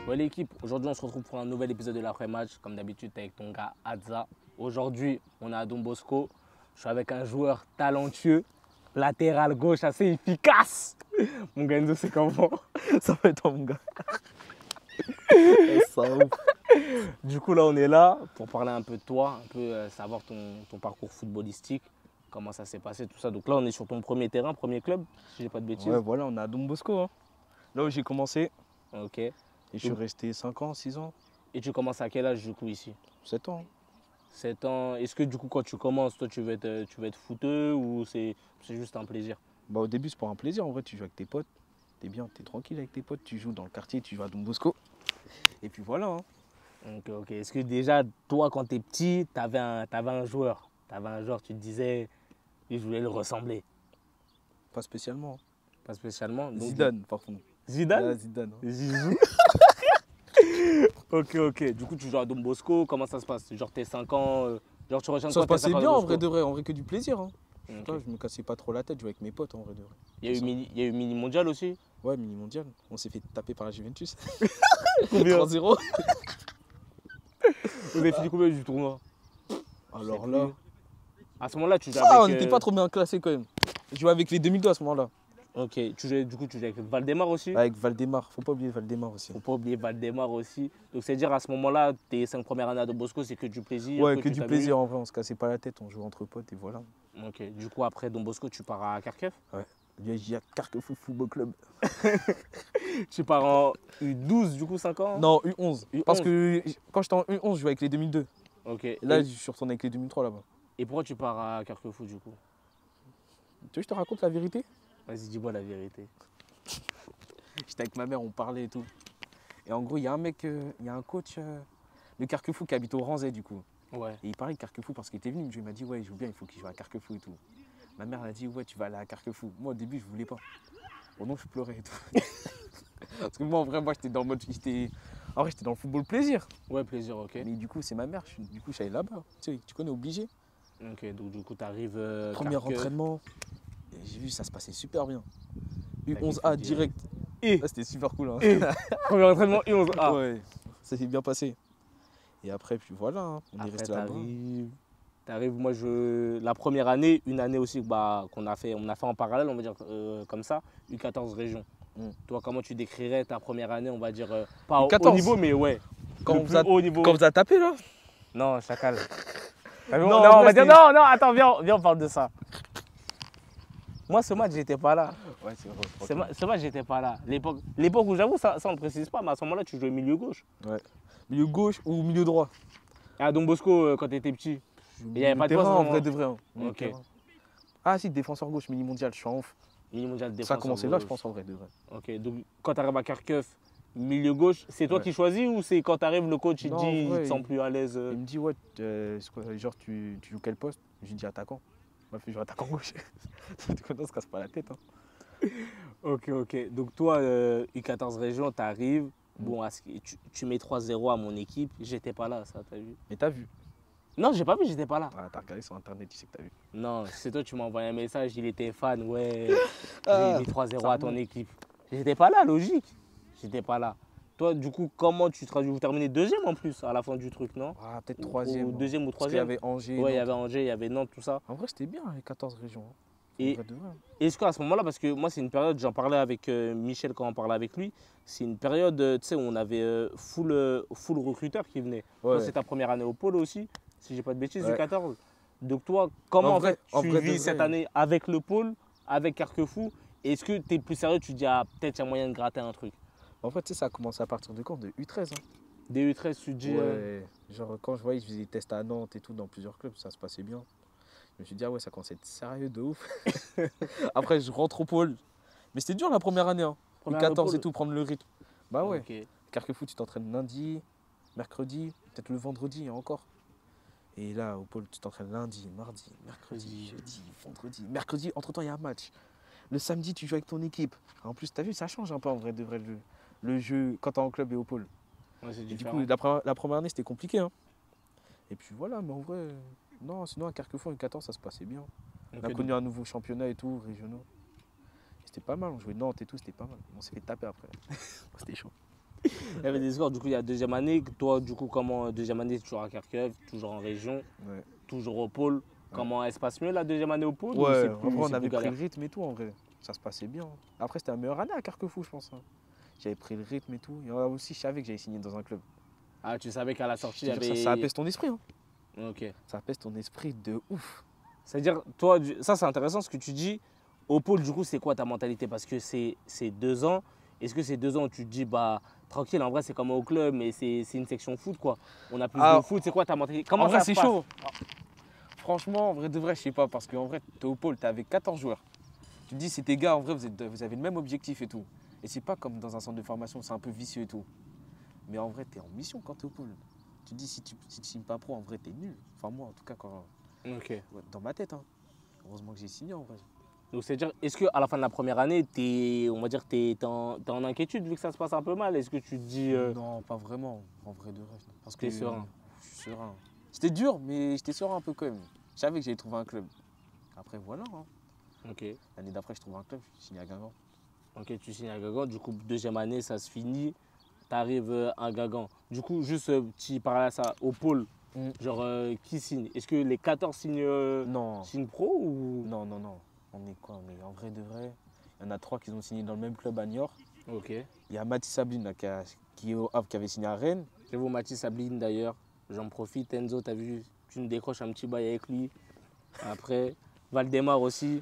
Ouais l'équipe, aujourd'hui on se retrouve pour un nouvel épisode de l'après-match. Comme d'habitude, t'es avec ton gars Adza. Aujourd'hui, on est à Don Bosco. Je suis avec un joueur talentueux, latéral gauche assez efficace. Mon gars Enzo, c'est comment? Ça va être mon gars. Ça ouf. Du coup, là, on est là pour parler un peu de toi, un peu savoir ton parcours footballistique, comment ça s'est passé, tout ça. Donc là, on est sur ton premier terrain, premier club, si j'ai pas de bêtises. Ouais, voilà, on est à Don Bosco. Hein. Là où j'ai commencé, Ok. et je suis resté 5 ans, 6 ans, Et tu commences à quel âge du coup ici? 7 ans. 7 ans. Est-ce que du coup, quand tu commences, toi, tu veux être footeux ou c'est juste un plaisir? Bah, au début, c'est pour un plaisir. En vrai, tu joues avec tes potes. T'es bien, t'es tranquille avec tes potes. Tu joues dans le quartier, tu joues à Don Bosco. Et puis voilà. Hein. Ok, ok. Est-ce que déjà, toi, quand t'es petit, t'avais un joueur? T'avais un joueur, tu te disais, je voulais le ressembler? Pas spécialement. Pas spécialement. Donc, Zidane, par contre. Zidane? Là, Zidane. Hein. Zizou. Ok, ok. Du coup, tu joues à Don Bosco, comment ça se passe? Genre, t'es 5 ans, genre, tu retiens Ça quoi se tes 5 passait ans à bien Don en Bosco? vrai de vrai. En vrai, que du plaisir. Hein. Ok. Toi, je me cassais pas trop la tête. Je jouais avec mes potes en vrai de vrai. Il y a eu mini mondial aussi? Ouais, mini mondial. On s'est fait taper par la Juventus. Combien? 3-0. Vous avez fini combien du tournoi? Alors Je sais là. plus. À ce moment-là, tu jouais Ah, on avec. n'était pas trop bien classé quand même. Je jouais avec les 2002 à ce moment-là. Ok, du coup, tu jouais avec Valdemar aussi? Avec Valdemar. Faut pas oublier Valdemar aussi. Faut pas oublier Valdemar aussi. Donc, c'est-à-dire, à ce moment-là, tes 5 premières années à Don Bosco, c'est que du plaisir, Ouais, que que tu du t'amuses. plaisir en vrai. On se cassait pas la tête. On jouait entre potes et voilà. Ok, du coup, après Don Bosco, tu pars à Kharkiv? Ouais. Il y a Carquefou Football Club. Tu pars en U12, du coup, 5 ans? Non, U11. U11. Parce que quand j'étais en U11, je jouais avec les 2002. Ok. Et là, je suis retourné avec les 2003 là-bas. Et pourquoi tu pars à Carquefou, du coup? Tu veux que je te raconte la vérité? Vas-y, dis-moi la vérité. J'étais avec ma mère, on parlait et tout. Et en gros, il y a un mec, il y a un coach de Carquefou qui habite au Ranzay du coup. Ouais. Et il parlait de Carquefou parce qu'il était venu. Il m'a dit, ouais, il joue bien, il faut qu'il joue à Carquefou et tout. Ma mère elle a dit, ouais, tu vas aller à Carquefou. Moi, au début, je voulais pas. Bon, non, je pleurais et tout. Parce que moi, en vrai, j'étais dans le mode. En vrai, j'étais dans le football plaisir. Ouais, plaisir, ok. Mais du coup, c'est ma mère. Du coup, je suis allé là-bas. Tu connais, obligé. Ok, donc du coup, t'arrives. Premier entraînement. Et j'ai vu, ça se passait super bien. kiffé U11A direct. direct. Et Là, c'était super cool. Hein. premier entraînement U11A. Ouais, ça s'est bien passé. Et après, puis voilà, hein, on est Après, resté là-bas. t'arrives, moi, la première année, une année aussi bah, on a fait en parallèle, on va dire comme ça, U14 région. Toi, comment tu décrirais ta première année, on va dire, pas au haut U14. niveau, mais ouais, Quand le on plus vous a, haut niveau. quand on vous a tapé là. Non, chacal. Non, Non, en on vrai, va dire, c'était- non, attends, viens, on parle de ça. Moi, ce match, j'étais pas là. Ouais, c'est vrai. Ce match, j'étais pas là. L'époque où j'avoue, ça, on ne précise pas, mais à ce moment-là, tu jouais milieu gauche. Ouais. Milieu gauche ou milieu droit. Et à Don Bosco, quand tu étais petit. Il y avait pas de terrain poste, en vraiment. vrai de vrai. Hein. Milieu Ok. terrain. Ah si, défenseur gauche, mini mondial, je suis en ouf. Mini mondial Ça a défenseur commencé là, je gauche. pense, en vrai de vrai. Ok, donc quand tu arrives à Kharkiv, milieu gauche, c'est toi Ouais. qui choisis ou c'est quand tu arrives, le coach il te Non, en dit vrai, il te sent plus à l'aise Il me dit, ouais, c'est quoi, genre, tu joues quel poste? J'ai dit attaquant. Il m'a fait jouer attaquant gauche. Tu connais, on se casse pas la tête. Hein. Ok, ok. Donc toi, U14 région, tu arrives. Bon, tu mets 3-0 à mon équipe. J'étais pas là, ça, t'as vu? Mais t'as vu? Non, j'ai pas vu, j'étais pas là. Ah, t'as regardé sur internet, tu sais que t'as vu. Non, c'est toi, tu m'as envoyé un message, il était fan, ouais. Ah, J'ai mis 3-0 ça à ton remonte. équipe. J'étais pas là, logique. J'étais pas là. Toi, du coup, comment tu traduis? Vous terminez deuxième en plus à la fin du truc, non? Ah, peut-être troisième. Ou deuxième ou Parce qu'il y troisième? avait Angers. Ouais, il y Nantes. avait Angers, il y avait Nantes, tout ça. En vrai, c'était bien, les 14 régions. Hein. Et En vrai de vrai. est-ce qu'à ce moment-là, parce que moi, c'est une période, j'en parlais avec Michel quand on parlait avec lui, c'est une période tu sais, où on avait full recruteur qui venait. Ouais. Toi, c'est ta première année au pôle aussi, si j'ai pas de bêtises, Ouais. du 14. Donc, toi, comment En en vrai- fait, en tu vrai de vis vrai. cette année avec le pôle, avec Carquefou? Est-ce que tu es plus sérieux, tu te dis, ah, peut-être il y a moyen de gratter un truc? En fait, tu sais, ça a commencé à partir de quand? De U13. Hein. Des U13, tu te dis. Ouais. Genre, quand je voyais, je faisais des tests à Nantes et tout, dans plusieurs clubs, ça se passait bien. Je me suis dit, ah ouais, ça commence à être sérieux de ouf. Après, je rentre au pôle. Mais c'était dur la première année. Hein. Première année au U14 et pôle. tout, prendre le rythme. Bah ouais. Ok. Carquefou, tu t'entraînes lundi, mercredi, peut-être le vendredi hein, encore. Et là, au pôle, tu t'entraînes lundi, mardi, mercredi, jeudi, vendredi. Mercredi, entre-temps, il y a un match. Le samedi, tu joues avec ton équipe. En plus, t'as vu, ça change un peu en vrai de vrai le jeu quand t'es en club et au pôle. Ouais, c'est Et du différent. coup, la première année, c'était compliqué. Hein. Et puis voilà, mais en vrai, non, sinon à Carquefou, en 14, ça se passait bien. On a Ok, connu un nouveau championnat et tout, régionaux. C'était pas mal, on jouait Nantes et tout, c'était pas mal. On s'est fait taper après. C'était chaud. Il y avait des scores, du coup, il y a deuxième année. Toi, du coup, comment deuxième année, toujours à Kharkiv, toujours en région, Ouais. toujours au pôle. Comment elle se passe mieux la deuxième année au pôle ou Ouais, c'est après, plus, on c'est plus avait pris galère? le rythme et tout, en vrai. Ça se passait bien. Après, c'était la meilleure année à Carquefou, je pense, hein. J'avais pris le rythme et tout. Et là aussi, je savais que j'allais signer dans un club. Ah, tu savais qu'à la Je sortie, il te y jure, ça avait. apaise ton esprit, hein. Ok. Ça apaise ton esprit de ouf. C'est-à-dire, toi, ça c'est intéressant ce que tu dis. Au pôle, du coup, c'est quoi ta mentalité? Parce que c'est 2 ans. Est-ce que c'est 2 ans où tu te dis, bah, tranquille, en vrai, c'est comme au club, mais c'est une section foot, quoi. On a plus de Ah, foot, c'est quoi ta mentalité? en Comment vrai, ça se c'est passe? chaud. Franchement, en vrai de vrai, je sais pas. Parce qu'en vrai, t'es au pôle, t'es avec 14 joueurs. Tu te dis, c'est tes gars, en vrai, vous avez le même objectif et tout. Et c'est pas comme dans un centre de formation, c'est un peu vicieux et tout. Mais en vrai, t'es en mission quand t'es au pôle. Tu te dis, si tu signes pas pro, en vrai, t'es nul. Enfin, moi, en tout cas, Ok. ouais, dans ma tête, hein. Heureusement que j'ai signé, en vrai. Donc, c'est-à-dire, est-ce qu'à la fin de la première année, on va dire, t'es en inquiétude vu que ça se passe un peu mal? Est-ce que tu te dis, Non, pas vraiment, en vrai de vrai. Parce que t'es serein? je suis serein. C'était dur, mais j'étais serein un peu quand même. Je savais que j'allais trouver un club. Après, voilà, hein. Ok. L'année d'après, je trouve un club, je signe à Guingamp. Ok, tu signes à Guingamp. Du coup, deuxième année, ça se finit. Tu arrives à Guingamp. Du coup, juste, tu parlais à ça, au pôle, Mm. genre, qui signe? Est-ce que les 14 Non, signent pro ou. non, non, non. On est quoi? On est en vrai de vrai. Il y en a 3 qui ont signé dans le même club à Niort. Ok. Il y a Mathis Sabline là, qui est au Havre, qui avait signé à Rennes. Je vous Mathis Sabline d'ailleurs. J'en profite. Enzo, t'as vu, tu me décroches un petit bail avec lui. Après, Valdemar aussi.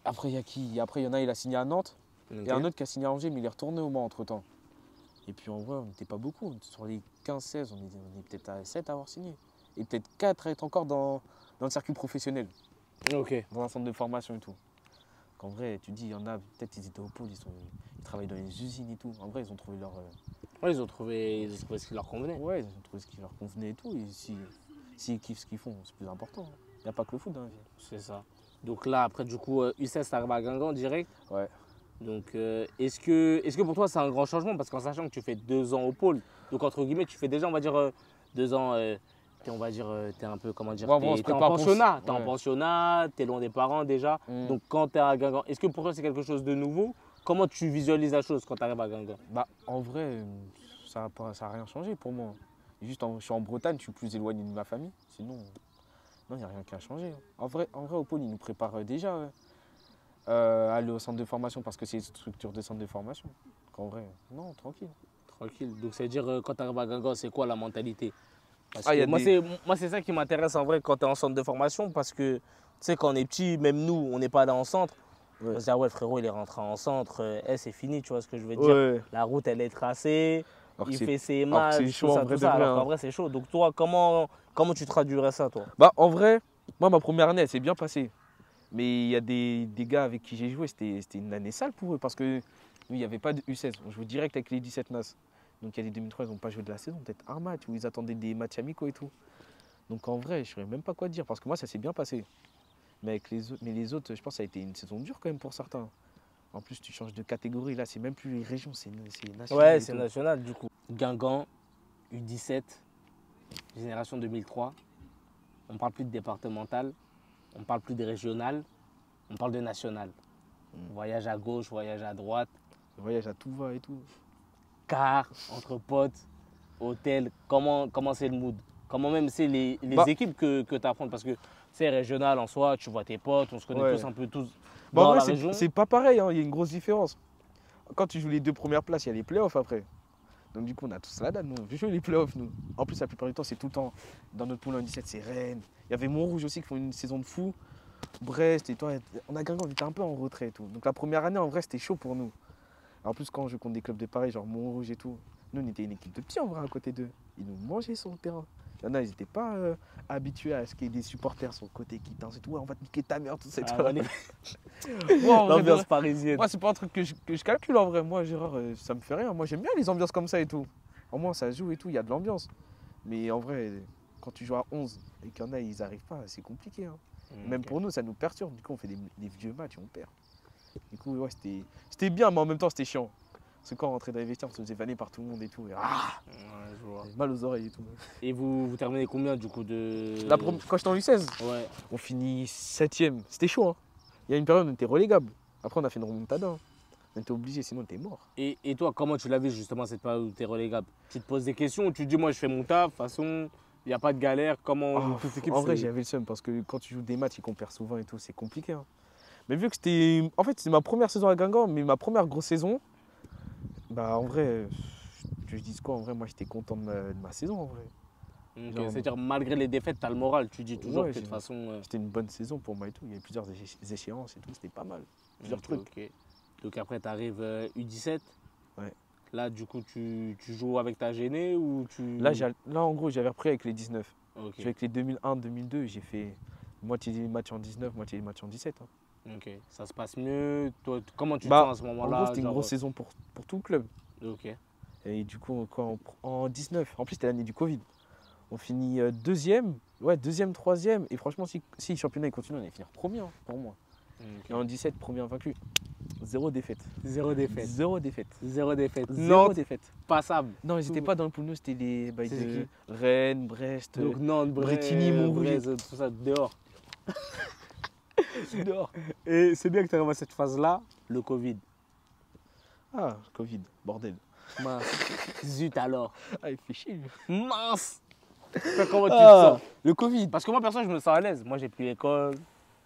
Après, il y a qui? Après, il y en a, il a signé à Nantes. Ok. Et un autre qui a signé à Angers, mais il est retourné au Mans entre temps. Et puis en vrai, on n'était pas beaucoup. Sur les 15-16, on est peut-être à 7 à avoir signé. Et peut-être 4 à être encore dans le circuit professionnel, Ok. dans un centre de formation et tout. En vrai, tu dis, il y en a, peut-être ils étaient au pôle, ils travaillent dans les usines et tout. En vrai, ils ont trouvé leur. Ouais, ils ont trouvé ce qui leur convenait. Ouais, ils ont trouvé ce qui leur convenait et tout. Et s'ils kiffent ce qu'ils font, c'est plus important. Il n'y a pas que le foot dans la vie. C'est ça. Donc là, après, du coup, U16, t'arrives à Guingamp direct. Ouais. Donc, est-ce que pour toi, c'est un grand changement? Parce qu'en sachant que tu fais 2 ans au pôle, donc entre guillemets, tu fais déjà, on va dire, 2 ans, on va dire, t'es un peu, comment dire, Ouais, en vrai, on se t'es en prépare pour. pensionnat. T'es en Ouais. pensionnat, t'es loin des parents déjà. Mm. Donc, quand t'es à Guingamp, est-ce que pour toi, c'est quelque chose de nouveau? Comment tu visualises la chose quand tu arrives à Guingamp? Bah, en vrai, ça a rien changé pour moi. Juste, je suis en Bretagne, je suis plus éloigné de ma famille. Sinon, non, il n'y a rien qui a changé. En vrai, au pôle, ils nous préparent déjà à aller au centre de formation parce que c'est une structure de centre de formation. Donc, en vrai, non, tranquille. Tranquille. Donc, c'est-à-dire, quand tu arrives à Guingamp, c'est quoi la mentalité? Parce Ah, il y que a moi, des. c'est ça qui m'intéresse en vrai quand tu es en centre de formation. Parce que, tu sais, quand on est petit, même nous, on n'est pas allé en centre. On Ouais. va se dire, ouais, le frérot, il est rentré en centre, c'est fini, tu vois ce que je veux dire. Ouais. La route, elle est tracée, Alors que il c'est fait ses alors que c'est matchs, chaud en vrai tout de ça. vrai, Alors qu'en hein. vrai, c'est chaud. Donc, toi, comment tu traduirais ça, toi? Bah, en vrai, moi, ma première année, elle s'est bien passée. Mais il y a des gars avec qui j'ai joué, c'était une année sale pour eux parce que nous, il n'y avait pas de U16. On jouait direct avec les 17 NAS. Donc, il y a des 2003, ils n'ont pas joué de la saison, peut-être un match où ils attendaient des matchs amicaux et tout. Donc, en vrai, je ne saurais même pas quoi dire parce que moi, ça s'est bien passé. Mais les autres, je pense que ça a été une saison dure quand même pour certains. En plus, tu changes de catégorie. Là, c'est même plus les régions, c'est national. Ouais, et c'est tout. national, du coup. Guingamp, U17, génération 2003. On parle plus de départemental, on parle plus de régional, on parle de national. Voyage à gauche, voyage à droite, Le voyage à tout va et tout. car, entre potes, hôtel. Comment c'est le mood? Comment même c'est les Bah- équipes que tu affrontes? Parce que c'est régional en soi, tu vois tes potes, on se connaît Ouais. tous un peu tous Bah, en dans vrai, la région. c'est pas pareil, hein, il y a une grosse différence. Quand tu joues les 2 premières places, il y a les playoffs après. Donc du coup, on a tous la date, nous. Je joue les playoffs, nous. En plus, la plupart du temps, c'est tout le temps. Dans notre poule en 17, c'est Rennes. Il y avait Montrouge aussi qui font une saison de fou. Brest et toi, on a Guingamp, on était un peu en retrait et tout. Donc la première année, en vrai, c'était chaud pour nous. En plus, quand on joue contre des clubs de Paris, genre Montrouge et tout, nous, on était une équipe de petits en vrai à côté d'eux. Ils nous mangeaient sur le terrain. Il y en a, ils n'étaient pas habitués à ce qu'il y ait des supporters sur le côté qui dansent et tout. Ouais, on va te niquer ta mère, tout ça. et Ah, tout. on est- Moi, en vrai, de L'ambiance vrai, parisienne. moi, c'est pas un truc que je calcule en vrai. Moi, Gérard, ça me fait rien. Moi, j'aime bien les ambiances comme ça et tout. Au moins, ça joue et tout, il y a de l'ambiance. Mais en vrai, quand tu joues à 11 et qu'il y en a, ils arrivent pas, c'est compliqué, hein. Même Ok. pour nous, ça nous perturbe. Du coup, on fait des vieux matchs et on perd. Du coup, ouais, c'était bien, mais en même temps, c'était chiant. Parce que quand on rentrait dans les vestiaires, on se faisait vanner par tout le monde et tout. Et, Ouais, je vois. j'avais mal aux oreilles et tout. Et vous terminez combien du coup de. Quand j'étais en U16, Ouais. on finit 7ème. C'était chaud, hein. Il y a une période où on était relégable. Après, on a fait une remontada, hein. On était obligé, sinon t'es mort. Et toi, comment tu l'as vu justement cette période où tu es relégable? Tu te poses des questions ou tu te dis, moi je fais mon taf, de toute façon, il n'y a pas de galère, comment Ah, toute équipe en vrai, c'est- j'avais le seum parce que quand tu joues des matchs et qu'on perd souvent et tout, c'est compliqué, hein. Mais vu que c'était. En fait, c'est ma première saison à Guingamp, mais ma première grosse saison, bah en vrai, que je dise quoi, en vrai, moi j'étais content de ma saison en vrai. Ok, Genre, c'est-à-dire, malgré les défaites, tu as le moral, tu dis toujours ouais, que de toute façon. c'était une bonne saison pour moi et tout. Il y avait plusieurs échéances et tout, c'était pas mal. Plusieurs Ok, trucs. ok. Donc après, tu arrives U17. Ouais. Là, du coup, tu joues avec ta gênée ou tu. Là, en gros, j'avais repris avec les 19. Ok, Avec les 2001-2002, j'ai fait moitié des matchs en 19, moitié des matchs en 17, hein. ok. Ça se passe mieux. Toi, comment tu te Bah, sens à ce en moment-là? gros, c'était une genre, grosse saison pour tout le club. Ok. Et du coup, en 19, en plus, c'était l'année du Covid. On finit deuxième, ouais, deuxième, troisième. Et franchement, si le championnat il continue, on allait finir premier, hein, pour moi. Ok. Et en 17, premier invaincu. Zéro défaite. Zéro défaite. Zéro défaite. Zéro défaite. Zéro Nantes, défaite. passable. Non, ils n'étaient pas dans le pool, nous, c'était les bails C'est de Rennes, Brest, Donc Nantes, Bretigny, Montrouge. Brest, tout ça, dehors. dehors. Et c'est bien que tu arrives à cette phase-là, le Covid. Ah, Covid, bordel. Mince. Zut alors. Ah, il fait chier, lui. Mince. Toi, comment tu te Ah, sens? le Covid. Parce que moi, personne, je me sens à l'aise. Moi, j'ai plus l'école,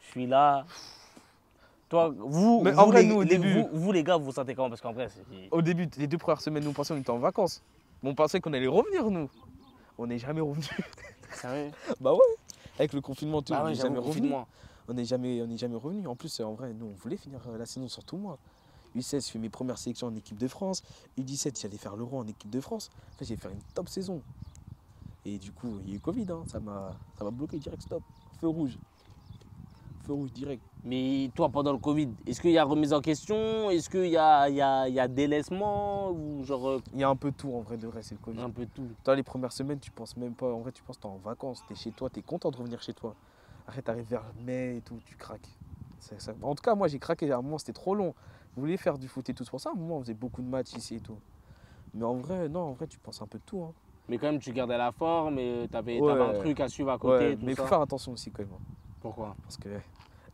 je suis là. Toi, vous, Mais vous, en vrai, les, nous, au les- début- vous, les gars, vous vous sentez comment? Parce qu'en vrai, c'est. Au début, les 2 premières semaines, nous, on pensait qu'on était en vacances. Mais on pensait qu'on allait revenir, nous. On n'est jamais revenu. Sérieux? Bah ouais. Avec le confinement, tout, Bah on ouais, n'est j'avoue, jamais revenu. confinement. On n'est jamais revenu. En plus, en vrai, nous, on voulait finir la saison, surtout moi. U16, je fais mes premières sélections en équipe de France. U17, j'allais faire l'Euro en équipe de France. Là, j'ai fait une top saison. Et du coup, il y a eu Covid, hein. Ça m'a bloqué direct, stop. Feu rouge. Feu rouge direct. Mais toi, pendant le Covid, est-ce qu'il y a remise en question? Est-ce qu'il y a délaissement? Ou genre Il y a un peu tout, en vrai, de vrai, c'est le Covid. un peu tout? Toi, les premières semaines, tu penses même pas. En vrai, tu penses que t'es en vacances, t'es chez toi, t'es content de revenir chez toi. Après, t'arrives vers mai et tout, tu craques. En tout cas, moi, j'ai craqué. À un moment, c'était trop long. Je voulais faire du foot et tout. C'est pour ça, à un moment, on faisait beaucoup de matchs ici et tout. Mais en vrai, non, en vrai, tu penses un peu de tout, hein. Mais quand même, tu gardais la forme et t'avais Ouais. un truc à suivre à côté Ouais, et tout mais il ça. faut faire attention aussi, quand même, hein. Pourquoi? Parce que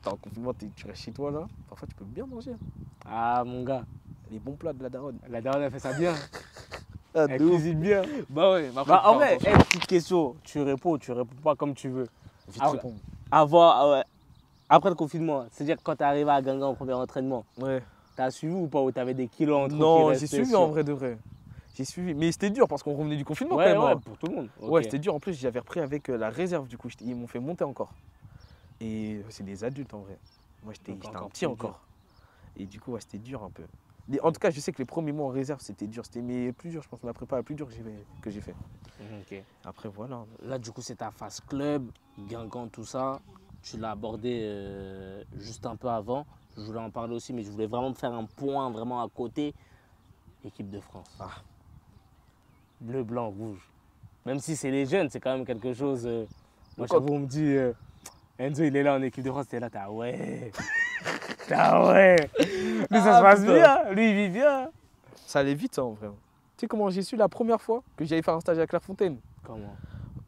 t'es en confinement, tu restes chez toi, là. Parfois, tu peux bien manger, hein. Ah, mon gars, Les bons plats de la daronne. la dernière, elle fait ça bien. Ah, Elle de ouf. cuisine bien. Bah ouais, mais après, Bah, faut en faire vrai, attention. petite question, tu réponds pas comme tu veux. Vite ah, répondre. Après le confinement, c'est-à-dire quand tu es arrivé à Guingamp au premier entraînement, Ouais. t'as suivi ou pas? Ou t'avais des kilos entre qui Non, j'ai restaient suivi sur- en vrai de vrai. J'ai suivi. Mais c'était dur parce qu'on revenait du confinement Ouais, quand même, ouais, hein. pour tout le monde. Ok. Ouais, c'était dur. En plus, j'avais repris avec la réserve, du coup. Ils m'ont fait monter encore. Et c'est des adultes en vrai. Moi, Donc, j'étais encore un petit plus encore. Et du coup, ouais, c'était dur un peu. En tout cas, je sais que les premiers mois en réserve, c'était dur. C'était mes plus dur, je pense, ma prépa la plus dure que j'ai fait. Ok. Après, voilà. Là, du coup, c'est ta phase club, Guingamp, tout ça. Tu l'as abordé juste un peu avant. Je voulais en parler aussi, mais je voulais vraiment faire un point vraiment à côté. Équipe de France. Ah. Bleu, blanc, rouge. Même si c'est les jeunes, c'est quand même quelque chose. Moi, Quoi chaque fois, on me dit Enzo, il est là en équipe de France. T'es là, t'as ouais. T'as ouais. Lui, ça Ah, se passe putain. bien. Lui, il vit bien. Ça allait vite, ça, en vrai. Tu sais comment j'ai su la première fois que j'allais faire un stage à Clairefontaine? Comment?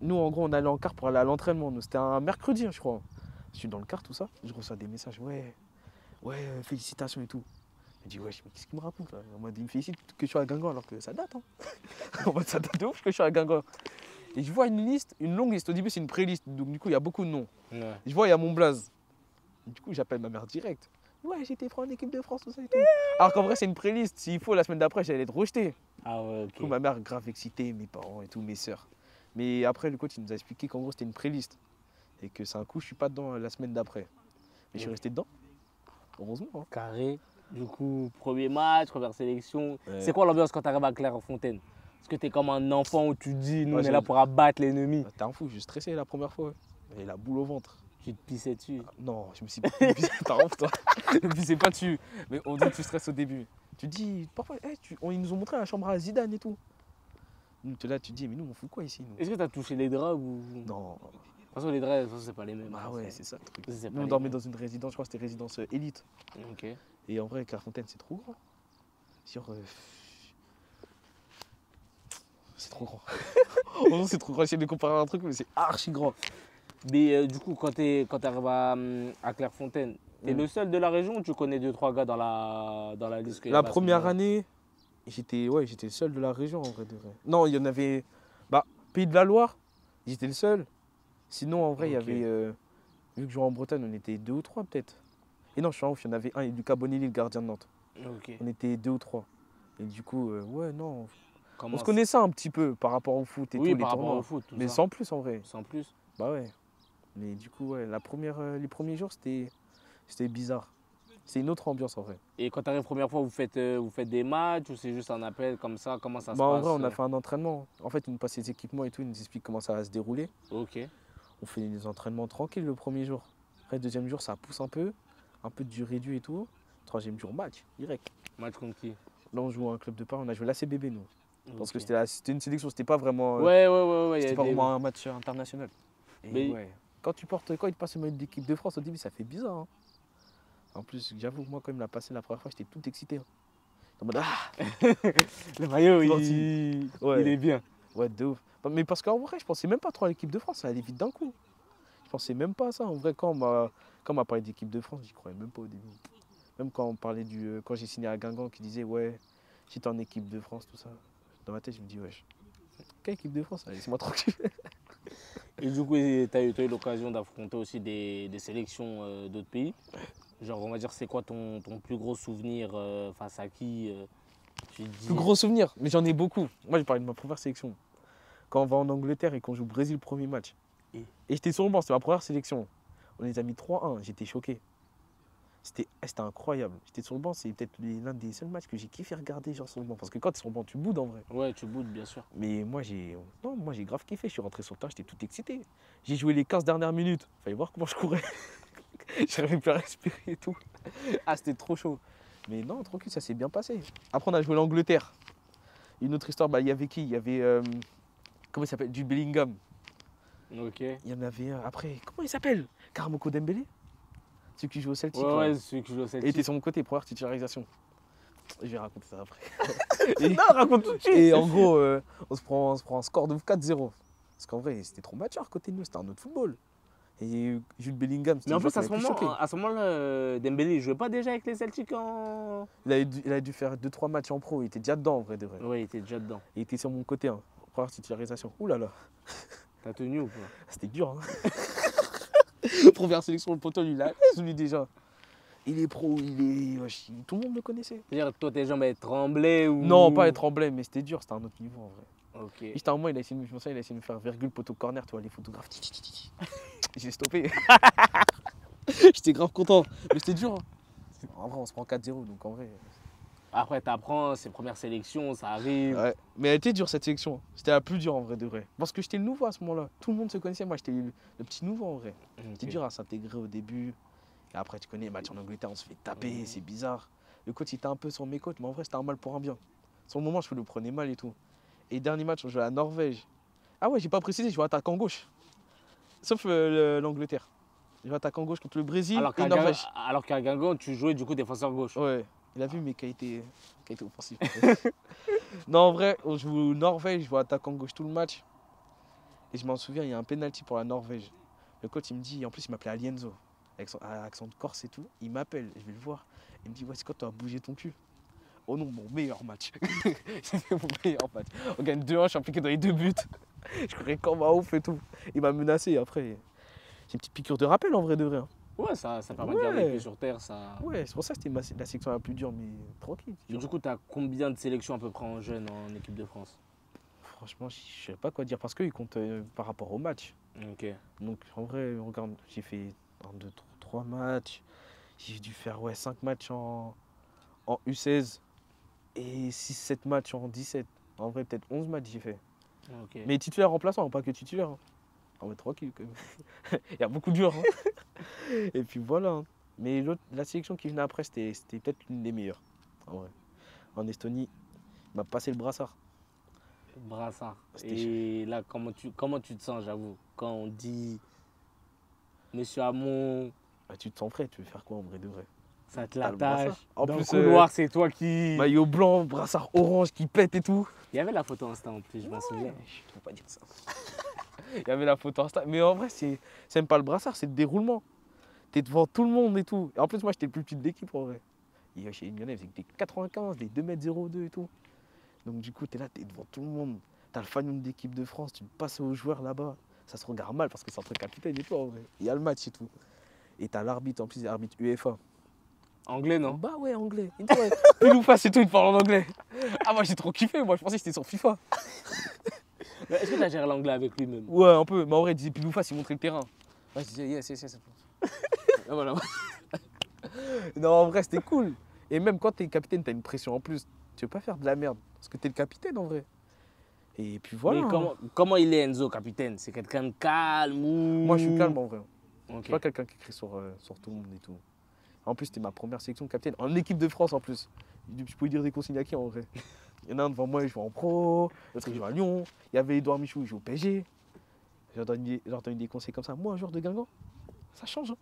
Nous, en gros, on allait en car pour aller à l'entraînement. Nous, c'était un mercredi, hein, je crois. Je suis dans le car, tout ça. Je reçois des messages. Ouais, félicitations et tout. Je dis, ouais, mais qu'est-ce qu'il me raconte là? En mode, il me félicite que je suis à Guingamp alors que ça date, hein. En mode, ça date de ouf que je suis à Guingamp. Et je vois une liste, une longue liste. Au début, c'est une pré-liste. Donc, du coup, il y a beaucoup de noms. Ouais. Je vois, il y a mon blaze. Du coup, j'appelle ma mère direct. Ouais, j'ai été pris en équipe de France, tout ça et tout. Alors qu'en vrai, c'est une pré-liste. S'il faut, la semaine d'après, j'allais être rejeté. Ah ouais, Du coup, ok. ma mère grave excitée, mes parents et tout, mes sœurs. Mais après, le coach, il nous a expliqué qu'en gros, c'était une pré-liste. Et que c'est un coup, je suis pas dedans la semaine d'après. Mais je suis Ok. resté dedans. Heureusement, hein. Carré. Du coup, premier match, première sélection. Ouais. C'est quoi l'ambiance quand tu arrives à Clairefontaine? Est-ce que tu es comme un enfant où tu te dis, nous, Ouais, on est là pour abattre l'ennemi? T'es un fou, je suis stressé la première fois. Et la boule au ventre. Tu te pissais dessus. Non, je me suis pas pissé. T'as honte, toi. Je me pissais pas dessus. Mais on dit que tu stresses au début. Tu dis, parfois, ils nous ont montré la chambre à Zidane et tout. Nous, là, tu dis, mais nous, on fout quoi ici, nous? Est-ce que tu as touché les draps ou. Non. De toute façon, les draps, de toute façon, c'est pas les mêmes. Bah hein, ouais, c'est ça le truc. c'est pas Nous, on les dormait mêmes. dans une résidence, je crois que c'était résidence élite. Ok. Et en vrai, Clairefontaine, c'est trop grand. C'est trop grand. En vrai, c'est trop grand. J'essaie de comparer un truc, mais c'est archi grand. Mais du coup, quand tu arrives à Clairefontaine, T'es le seul de la région ou tu connais 2-3 gars dans la liste La première année, j'étais le seul de la région en vrai de vrai. Non, il y en avait. Bah, Pays de la Loire, j'étais le seul. Sinon, en vrai, il y Ok. avait. Vu que je jouais en Bretagne, on était 2 ou 3 peut-être. Et non, je suis en ouf, il y en avait un, et Lucas Bonelli, le gardien de Nantes. Ok. On était 2 ou 3. Et du coup, ouais, non. On Comment se connaissait un petit peu par rapport au foot et Oui, tout, les par rapport au tournois. foot, tout Mais ça. sans plus en vrai. Sans plus. Bah ouais. Mais du coup, ouais, les premiers jours, c'était bizarre. C'est une autre ambiance en vrai. Et quand tu arrives première fois, vous faites des matchs ou c'est juste un appel comme ça? Comment ça se Bah en vrai, passe? on a fait un entraînement. En fait, ils nous passent les équipements et tout, ils nous expliquent comment ça va se dérouler. Ok. On fait des entraînements tranquilles le premier jour. Après, le deuxième jour, ça pousse un peu de du réduit et tout. Troisième jour, match, direct. Match contre qui? Là, on joue à un club de Paris, on a joué l'ACBB, nous. Parce que Ok. c'était une sélection, c'était pas vraiment, Ouais, il y a des... un match international. Et Mais ouais, quand ils te passent le maillot d'équipe de France, au début, ça fait bizarre. Hein. En plus, j'avoue que moi, quand il me l'a passé la première fois, j'étais tout excité. Hein. En mode, ah, le maillot, c'est il est bien. ouais, de ouf. Mais parce qu'en vrai, je pensais même pas trop à l'équipe de France, ça allait vite d'un coup. Je pensais même pas à ça. En vrai, quand on m'a parlé d'équipe de France, j'y croyais même pas au début. Même quand on parlait quand j'ai signé à Guingamp, qui disait, ouais, si t'es en équipe de France, tout ça. Dans ma tête, je me dis, wesh, quelle équipe de France? Allez, laisse-moi tranquille. Et du coup, tu as eu l'occasion d'affronter aussi des sélections d'autres pays. Genre, on va dire, c'est quoi ton plus gros souvenir face à qui tu te dis... Plus gros souvenir, mais j'en ai beaucoup. Moi, je parlais de ma première sélection. Quand on va en Angleterre et qu'on joue Brésil premier match. Et Et j'étais sur le banc, c'était ma première sélection. On les a mis 3-1, j'étais choqué. C'était incroyable. J'étais sur le banc, c'est peut-être l'un des seuls matchs que j'ai kiffé regarder genre sur le banc. Parce que quand tu es sur le banc, tu boudes en vrai. Ouais, tu boudes, bien sûr. Mais moi j'ai grave kiffé. Je suis rentré sur le terrain, j'étais tout excité. J'ai joué les 15 dernières minutes. Fallait voir comment je courais. J'arrivais plus à respirer et tout. Ah, c'était trop chaud. Mais non, tranquille, ça s'est bien passé. Après, on a joué l'Angleterre. Une autre histoire, bah, il y avait qui? Il y avait, comment il s'appelle? Jude Bellingham. Ok. Il y en avait un. Après, comment il s'appelle? Karamoko Dembélé? Celui qui joue au Celtic. Là. Ouais, celui qui joue au Et Celtic. était sur mon côté, première titularisation. Je vais raconter ça après. Non, raconte tout de suite. Et en gros, on se prend un score de 4-0. Parce qu'en vrai, c'était trop mature à côté de nous, c'était un autre football. Et Jude Bellingham, c'était Mais en le joueur plus, qui m'avait plus choqué. à ce moment-là, Dembélé, il jouait pas déjà avec les Celtics en... Il a dû faire 2-3 matchs en pro, il était déjà dedans en vrai de vrai. Ouais, il était déjà dedans. Il était sur mon côté, hein. Première titularisation. Ouh là là, T'as tenu ou pas? c'était dur. Hein. Première sélection, le poteau, lui, il a lui déjà. Il est pro, wesh, tout le monde le connaissait. C'est-à-dire que toi, tes jambes, elles tremblaient ou... Non, pas être emblème, mais c'était dur, c'était un autre niveau en vrai. Ok. Et j'étais un moment, je me souviens, il a essayé de me faire virgule poteau corner, tu vois, les photographes. J'ai stoppé. J'étais grave content, mais c'était dur. Hein. En vrai, on se prend 4-0, donc en vrai. Après, t'apprends, ses premières sélections, ça arrive. Ouais. Mais elle était dure cette sélection. C'était la plus dure en vrai de vrai. Parce que j'étais le nouveau à ce moment-là. Tout le monde se connaissait. Moi, j'étais le petit nouveau en vrai. C'était Ok. dur à s'intégrer au début. Et après, tu connais les matchs en Angleterre, on se fait taper, c'est bizarre. Le coach, il était un peu sur mes côtes, mais en vrai, c'était un mal pour un bien. Sur le moment, je le prenais mal et tout. Et dernier match, on jouait à la Norvège. Ah ouais, j'ai pas précisé, je jouais attaquant gauche. Sauf l'Angleterre. Je jouais attaquant gauche contre le Brésil et Norvège. Alors qu'à Guingamp, tu jouais du coup défenseur gauche. Ouais, il a vu mes qualités offensives. Non, en vrai, on joue Norvège, je vois attaquant gauche tout le match. Et je m'en souviens, il y a un penalty pour la Norvège. Le coach, il me dit, en plus, il m'appelait Alienzo, avec son accent de Corse et tout. Il m'appelle, je vais le voir. Il me dit, ouais, c'est quoi, tu as bougé ton cul? Oh non, mon meilleur match. J'ai fait mon meilleur match. On gagne 2-1, je suis impliqué dans les 2 buts. Je courais comme un ouf et tout. Il m'a menacé. Après, c'est une petite piqûre de rappel en vrai de vrai. Hein. Ouais, ça permet de garder les pieds sur terre. Ça... Ouais, c'est pour ça que c'était la section la plus dure, mais tranquille. Et du coup, tu as combien de sélections à peu près en jeune en équipe de France? Franchement, je ne sais pas quoi dire parce qu'ils comptent par rapport au match. Ok. Donc en vrai, regarde, j'ai fait 1, 2, 3 matchs. J'ai dû faire 5 matchs en U16 et 6-7 matchs en 17. En vrai, peut-être 11 matchs j'ai fait. Ok. Mais titulaire remplaçant, pas que titulaire. Hein. En vrai, tranquille quand même. Il y a beaucoup de joueurs. Hein. Et puis voilà. Hein. Mais la sélection qui venait après, c'était peut-être l'une des meilleures. En vrai. En Estonie, il m'a passé le brassard. Brassard. C'était Et là, comment tu te sens, j'avoue, quand on dit Monsieur Hamon, Bah, tu te sens prêt, tu veux faire quoi en vrai de vrai? ça te T'as le l'attache. brassard. En Dans plus, le couloir, c'est toi qui. Maillot blanc, brassard orange qui pète et tout. Il y avait la photo Insta en plus, je m'en souviens. Je ne peux pas dire ça. Il y avait la photo Insta. Mais en vrai, c'est même pas le brassard, c'est le déroulement. T'es devant tout le monde et tout. Et en plus, moi, j'étais le plus petit de l'équipe en vrai. Et chez Lyonnais, il faisait des 95, des 2,02 m et tout. Donc, du coup, t'es là, t'es devant tout le monde. T'as le fanion d'équipe de France, tu passes aux joueurs là-bas. Ça se regarde mal parce que c'est entre capitaine et tout en vrai. Il y a le match et tout. Et t'as l'arbitre, en plus, l'arbitre UEFA. Anglais, non? Bah ouais, anglais. Il dit, ouais, pile ou face et tout, il parle en anglais. Ah, moi, j'ai trop kiffé. Moi, je pensais que c'était sur FIFA. Mais est-ce que tu as géré l'anglais avec lui-même? Ouais, un peu. Mais en vrai, il disait pile ou face, il montrait le terrain. Ouais, je disais yes. Ah, voilà. Non, en vrai, c'était cool. Et même quand t'es capitaine, t'as une pression en plus. Tu veux pas faire de la merde. Parce que t'es le capitaine en vrai. Et puis voilà. Mais comment il est, Enzo, capitaine? C'est quelqu'un de calme ou... Moi, je suis calme en vrai. Je Ok. suis pas quelqu'un qui crie sur tout le monde et tout. En plus, c'était ma première sélection de capitaine. En équipe de France en plus. Je pouvais dire des consignes à qui en vrai. Il y en a un devant moi, il joue en pro. L'autre, il joue à Lyon. Il y avait Edouard Michou, il joue au PSG. J'ai entendu des conseils comme ça. Moi, un joueur de Guingamp, ça change. Hein.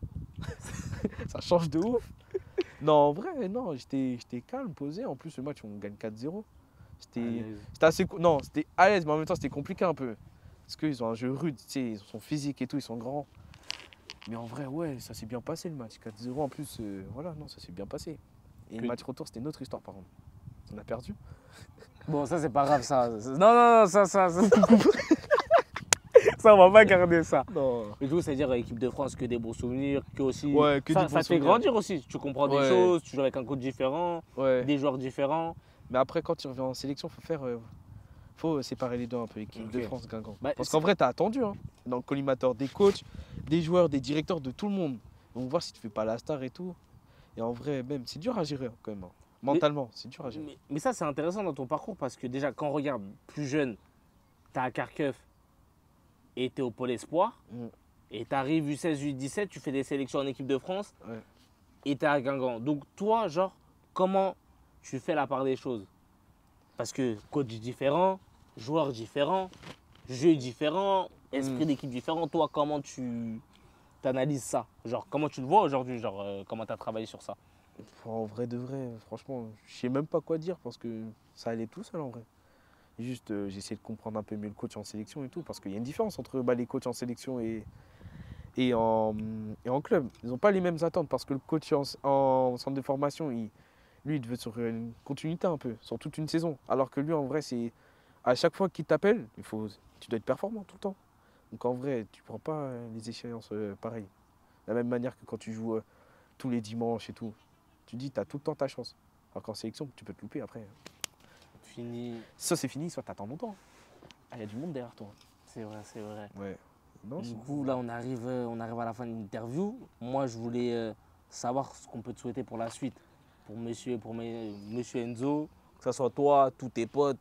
Ça change de ouf. Non, en vrai, non, j'étais calme, posé. En plus, le match, on gagne 4-0. C'était assez... Non, c'était à l'aise, mais en même temps, c'était compliqué un peu. Parce qu'ils ont un jeu rude, tu sais, ils sont physiques et tout, ils sont grands. Mais en vrai, ouais, ça s'est bien passé le match. 4-0 en plus, voilà, non, ça s'est bien passé. Et le match retour, c'était une autre histoire, par contre. On a perdu. Bon, ça, c'est pas grave, ça. Non, ça. Ça, on va pas garder ça. Non. Et du coup, c'est-à-dire équipe de France, que des bons souvenirs, que aussi. Ouais, que des bons Ça te fait souvenirs. grandir aussi. Tu comprends des Ouais. choses, tu joues avec un coach différent, Ouais. des joueurs différents. Mais après, quand tu reviens en sélection, faut séparer les deux un peu, équipe de Ok. France, Guingamp. Bah, Parce qu'en vrai, t'as attendu, hein, dans le collimateur, des coachs, des joueurs, des directeurs, de tout le monde. Donc voir si tu fais pas la star et tout. Et en vrai, même, c'est dur à gérer hein, quand même. Hein. Mentalement, c'est dur à gérer. Mais ça, c'est intéressant dans ton parcours parce que déjà, quand on regarde plus jeune, t'es à Kharkiv et t'es au Pôle Espoir. Mm. Et t'arrives U16, U17, tu fais des sélections en équipe de France. Ouais. Et t'es à Guingamp. Donc toi, genre, comment tu fais la part des choses? Parce que coach différent, joueur différent, jeu différent, esprit d'équipe différent. Toi, comment tu analyses ça? Genre, comment tu le vois aujourd'hui? Genre, comment tu as travaillé sur ça? En vrai de vrai, franchement, je sais même pas quoi dire parce que ça allait tout seul en vrai. Juste, j'ai essayé de comprendre un peu mieux le coach en sélection et tout parce qu'il y a une différence entre les coachs en sélection et en club. Ils n'ont pas les mêmes attentes parce que le coach en centre de formation, lui, il veut sur une continuité un peu, sur toute une saison. Alors que lui, en vrai, c'est à chaque fois qu'il t'appelle, tu dois être performant tout le temps. Donc en vrai, tu ne prends pas les échéances pareilles. De la même manière que quand tu joues tous les dimanches et tout. Tu dis, tu as tout le temps ta chance. Alors qu'en sélection, tu peux te louper après. Fini. Soit c'est fini, soit tu attends longtemps. Ah, il y a du monde derrière toi. C'est vrai, c'est vrai. Ouais. Non, Du coup, là, on arrive à la fin de l'interview. Moi, je voulais savoir ce qu'on peut te souhaiter pour la suite. Pour monsieur Enzo, que ce soit toi, tous tes potes,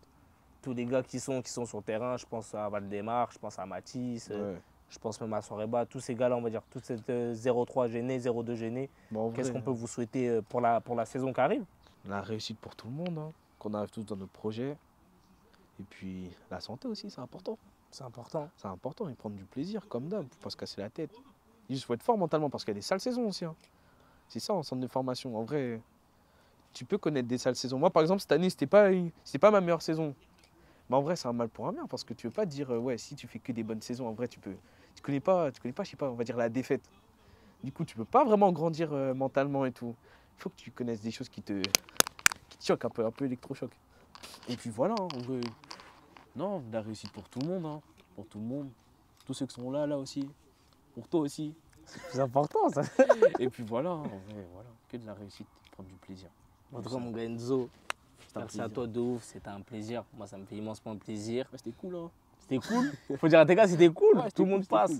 tous les gars qui sont sur le terrain. Je pense à Valdemar, je pense à Mathis, ouais. je pense même à Soreba. Tous ces gars-là, on va dire, toute cette 0-3 gênés, 0-2 gênés. Bon, Qu'est-ce qu'on peut vous souhaiter pour la saison qui arrive? La réussite pour tout le monde, hein. Qu'on arrive tous dans notre projet. Et puis la santé aussi, c'est important. C'est important. C'est important, et prendre du plaisir, comme d'hab, faut pas se casser la tête. Il faut être fort mentalement parce qu'il y a des sales saisons aussi. Hein. C'est ça en centre de formation. En vrai, tu peux connaître des sales saisons. Moi, par exemple, cette année, c'était pas ma meilleure saison. Mais en vrai, c'est un mal pour un bien parce que tu veux pas dire, ouais, si tu fais que des bonnes saisons, en vrai, tu connais pas, je sais pas, on va dire la défaite. Du coup, tu peux pas vraiment grandir mentalement et tout. Il faut que tu connaisses des choses qui te choquent un peu électrochoc. Et puis voilà, hein, en vrai. Non, de la réussite pour tout le monde, hein. Pour tout le monde. Tous ceux qui sont là aussi. Pour toi aussi. C'est important, ça. Et puis voilà, en vrai, voilà. Que de la réussite, prendre du plaisir. En tout cas, mon gars Enzo, C'était un merci à plaisir. toi de ouf. C'était un plaisir. Moi, ça me fait immensement plaisir. Ouais, c'était cool, hein. C'était cool. Faut dire à tes gars, c'était cool. Ouais, c'était Tout le cool, monde c'était passe. cool.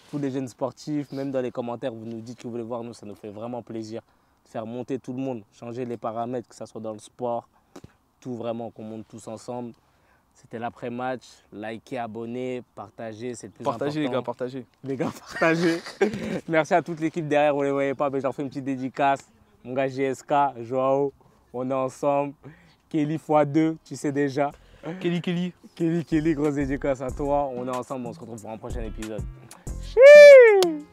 Tous les jeunes sportifs, même dans les commentaires, vous nous dites que vous voulez voir nous, ça nous fait vraiment plaisir de faire monter tout le monde, changer les paramètres, que ce soit dans le sport, tout vraiment, qu'on monte tous ensemble. C'était l'après-match, likez, abonnez, partagez, c'est le plus Partagez, les gars, important. partagez. Les gars, partagez. Merci à toute l'équipe derrière, vous ne les voyez pas, mais j'en fais une petite dédicace. Mon gars GSK, Joao, on est ensemble. Kelly x2, tu sais déjà. Kelly. Kelly, grosse dédicace à toi. On est ensemble, on se retrouve pour un prochain épisode. Chiii